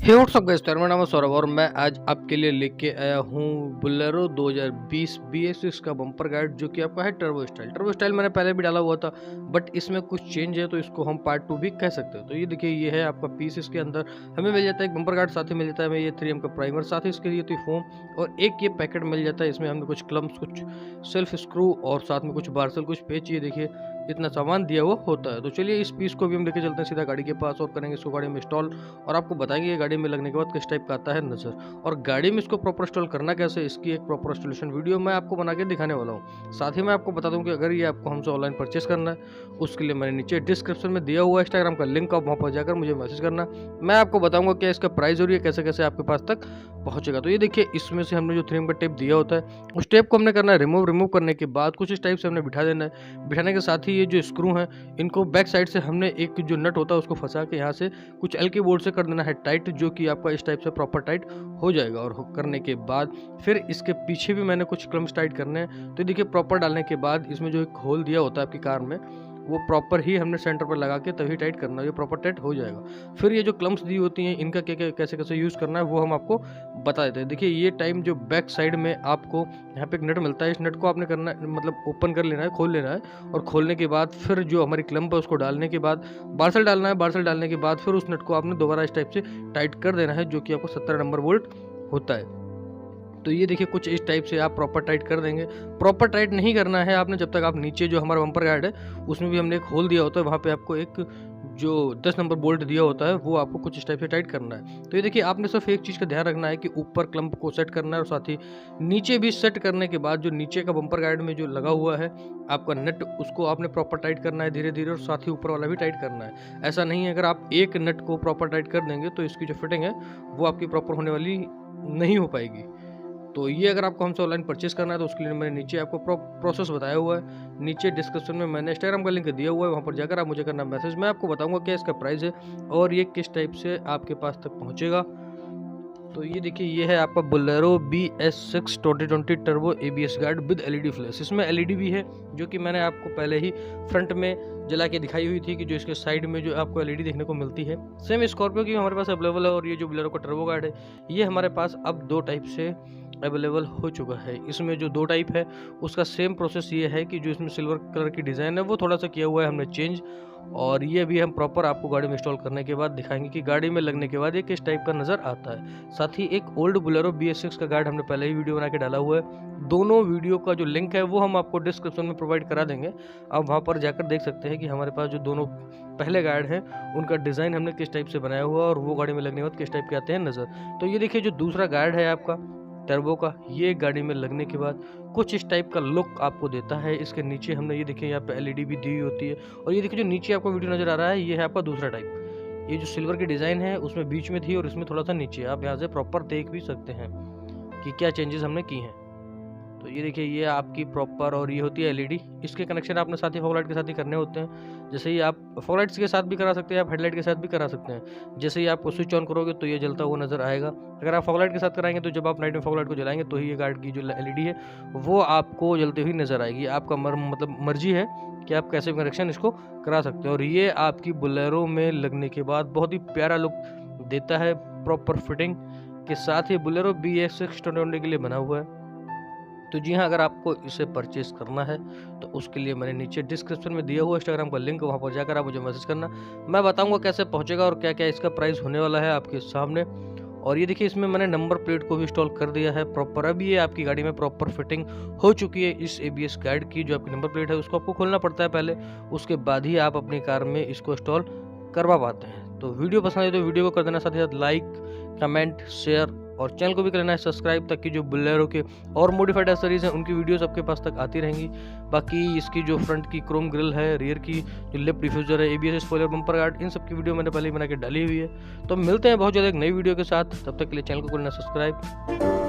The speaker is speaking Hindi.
हे व्हाट्सअप गाइस, तो मेरा नाम है सौरभ और मैं आज आपके लिए लेके आया हूँ बोलेरो 2020 Bs6 का बम्पर गाइड, जो कि आपका है टर्बो स्टाइल। टर्बो स्टाइल मैंने पहले भी डाला हुआ था, बट इसमें कुछ चेंज है तो इसको हम पार्ट 2 भी कह सकते हो। तो ये देखिए, ये है आपका पीस। इसके अंदर हमें मिल जाता है एक बम्पर गार्ड, साथ ही मिल जाता है हमें ये 3M का प्राइमर, साथ ही इसके लिए तो फोम और एक ये पैकेट मिल जाता है। इसमें हमें कुछ क्लम्स, कुछ सेल्फ स्क्रू और साथ में कुछ बार्सल, कुछ पेच, ये देखिए इतना सामान दिया हुआ होता है। तो चलिए इस पीस को भी हम लेके चलते हैं सीधा गाड़ी के पास और करेंगे इसको गाड़ी में इंस्टॉल, और आपको बताएंगे ये गाड़ी में लगने के बाद किस टाइप का आता है नज़र, और गाड़ी में इसको प्रॉपर इंस्टॉल करना कैसे, इसकी एक प्रॉपर इंस्टॉलेशन वीडियो मैं आपको बना के दिखाने वाला हूँ। साथ ही मैं आपको बता दूँ कि अगर ये आपको हमसे ऑनलाइन परचेस करना है, उसके लिए मैंने नीचे डिस्क्रिप्शन में दिया हुआ इंस्टाग्राम का लिंक, आप वहाँ पर जाकर मुझे मैसेज करना। मैं आपको बताऊँगा क्या इसका प्राइस और ये कैसे कैसे आपके पास तक पहुँचेगा। तो ये देखिए, इसमें से हमने जो 3M का टेप दिया होता है, उस टेप को हमने करना है रिमूव करने के बाद कुछ इस टाइप से हमने बिठा देना है। बिठाने के साथ ही ये जो स्क्रू हैं, इनको बैक साइड से हमने एक जो नट होता है उसको फंसा के यहाँ से कुछ हल्के बोल्ट से कर देना है टाइट, जो कि आपका इस टाइप से प्रॉपर टाइट हो जाएगा। और करने के बाद फिर इसके पीछे भी मैंने कुछ क्लम्स टाइट करने हैं। तो देखिए, प्रॉपर डालने के बाद इसमें जो एक होल दिया होता है आपकी कार में, वो प्रॉपर ही हमने सेंटर पर लगा के तभी टाइट करना है, ये प्रॉपर टाइट हो जाएगा। फिर ये जो क्लम्स दी होती हैं, इनका क्या कैसे कैसे यूज़ करना है वो हम आपको बता देते हैं। देखिए, ये टाइम जो बैक साइड में आपको यहाँ पे एक नट मिलता है, इस नट को आपने करना है, मतलब ओपन कर लेना है, खोल लेना है, और खोलने के बाद फिर जो हमारी क्लम्प है उसको डालने के बाद बार्सल डालना है। बार्सल डालने के बाद फिर उस नट को आपने दोबारा इस टाइप से टाइट कर देना है, जो कि आपको 17 नंबर बोल्ट होता है। तो ये देखिए, कुछ इस टाइप से आप प्रॉपर टाइट कर देंगे। प्रॉपर टाइट नहीं करना है आपने जब तक आप नीचे जो हमारा बम्पर गार्ड है उसमें भी हमने एक होल दिया होता है, वहाँ पे आपको एक जो 10 नंबर बोल्ट दिया होता है वो आपको कुछ इस टाइप से टाइट करना है। तो ये देखिए, आपने सिर्फ एक चीज़ का ध्यान रखना है कि ऊपर क्लम्प को सेट करना है और साथ ही नीचे भी सेट करने के बाद जो नीचे का बम्पर गार्ड में जो लगा हुआ है आपका नट, उसको आपने प्रॉपर टाइट करना है धीरे धीरे, और साथ ही ऊपर वाला भी टाइट करना है। ऐसा नहीं है अगर आप एक नट को प्रॉपर टाइट कर देंगे तो इसकी जो फिटिंग है वो आपकी प्रॉपर होने वाली नहीं हो पाएगी। तो ये अगर आपको हमसे ऑनलाइन परचेस करना है तो उसके लिए मैंने नीचे आपको प्रोसेस बताया हुआ है। नीचे डिस्क्रिप्शन में मैंने इंस्टाग्राम का लिंक दिया हुआ है, वहाँ पर जाकर आप मुझे करना मैसेज। मैं आपको बताऊंगा क्या इसका प्राइस है और ये किस टाइप से आपके पास तक पहुँचेगा। तो ये देखिए, ये है आपका Bolero Bs6 2020 turbo ABS guard with LED flash. इसमें LED भी है, जो कि मैंने आपको पहले ही फ्रंट में जला के दिखाई हुई थी कि जो इसके साइड में जो आपको LED देखने को मिलती है, सेम स्कॉर्पियो की हमारे पास अवेलेबल है। और ये जो बोलेरो का टर्बो गार्ड है, ये हमारे पास अब 2 टाइप से अवेलेबल हो चुका है। इसमें जो 2 टाइप है उसका सेम प्रोसेस ये है कि जो इसमें सिल्वर कलर की डिज़ाइन है वो थोड़ा सा किया हुआ है हमने चेंज, और ये भी हम प्रॉपर आपको गाड़ी में इंस्टॉल करने के बाद दिखाएंगे कि गाड़ी में लगने के बाद ये किस टाइप का नज़र आता है। साथ ही एक ओल्ड बोलेरो Bs6 का गार्ड हमने पहले ही वीडियो बना के डाला हुआ है। दोनों वीडियो का जो लिंक है वो हम आपको डिस्क्रिप्शन में प्रोवाइड करा देंगे, आप वहाँ पर जाकर देख सकते हैं कि हमारे पास जो दोनों पहले गार्ड हैं उनका डिज़ाइन हमने किस टाइप से बनाया हुआ और वो गाड़ी में लगने के बाद किस टाइप के आते हैं नज़र। तो ये देखिए, जो दूसरा गार्ड है आपका टर्बो का, ये गाड़ी में लगने के बाद कुछ इस टाइप का लुक आपको देता है। इसके नीचे हमने ये देखिए, यहाँ पे LED भी दी होती है, और ये देखिए जो नीचे आपको वीडियो नज़र आ रहा है, ये है आपका दूसरा टाइप। ये जो सिल्वर की डिज़ाइन है उसमें बीच में थी और इसमें थोड़ा सा नीचे, आप यहाँ से प्रॉपर देख भी सकते हैं कि क्या चेंजेस हमने की हैं। तो ये देखिए, ये आपकी प्रॉपर, और ये होती है LED। इसके कनेक्शन आपने साथ ही फॉगलाइट के साथ ही करने होते हैं। जैसे ही आप फॉगलाइट्स के साथ भी करा सकते हैं, आप हेडलाइट के साथ भी करा सकते हैं। जैसे ही आपको स्विच ऑन करोगे तो ये जलता हुआ नज़र आएगा। अगर आप फॉगलाइट के साथ कराएंगे तो जब आप नाइट में फॉगलाइट को जलाएंगे तो ही ये गार्ड की जो LED है वो आपको जलती हुई नज़र आएगी। आपका मतलब मर्जी है कि आप कैसे कनेक्शन इसको करा सकते हैं। और ये आपकी बोलेरो में लगने के बाद बहुत ही प्यारा लुक देता है, प्रॉपर फिटिंग के साथ। ही बोलेरो Bs6 2020 के लिए बना हुआ है। तो जी हाँ, अगर आपको इसे परचेस करना है तो उसके लिए मैंने नीचे डिस्क्रिप्शन में दिया हुआ इंस्टाग्राम का लिंक, वहाँ पर जाकर आप मुझे मैसेज करना। मैं बताऊंगा कैसे पहुँचेगा और क्या क्या इसका प्राइस होने वाला है आपके सामने। और ये देखिए, इसमें मैंने नंबर प्लेट को भी इंस्टॉल कर दिया है प्रॉपर। अभी ये आपकी गाड़ी में प्रॉपर फिटिंग हो चुकी है। इस ABS गार्ड की जो आपकी नंबर प्लेट है उसको आपको खोलना पड़ता है पहले, उसके बाद ही आप अपनी कार में इसको इंस्टॉल करवा पाते हैं। तो वीडियो पसंद है तो वीडियो को कर देना, साथ ही साथ लाइक, कमेंट, शेयर, और चैनल को भी कर लेना है सब्सक्राइब, ताकि जो बोलेरो के और मॉडिफाइड एक्सेसरीज हैं उनकी वीडियोस आपके पास तक आती रहेंगी। बाकी इसकी जो फ्रंट की क्रोम ग्रिल है, रियर की जो लिप डिफ्यूजर है, ABS स्पॉइलर, बम्पर गार्ड, इन सब की वीडियो मैंने पहले ही बना के डाली हुई है। तो मिलते हैं बहुत जल्द एक नई वीडियो के साथ, तब तक के लिए चैनल को कर लेना सब्सक्राइब।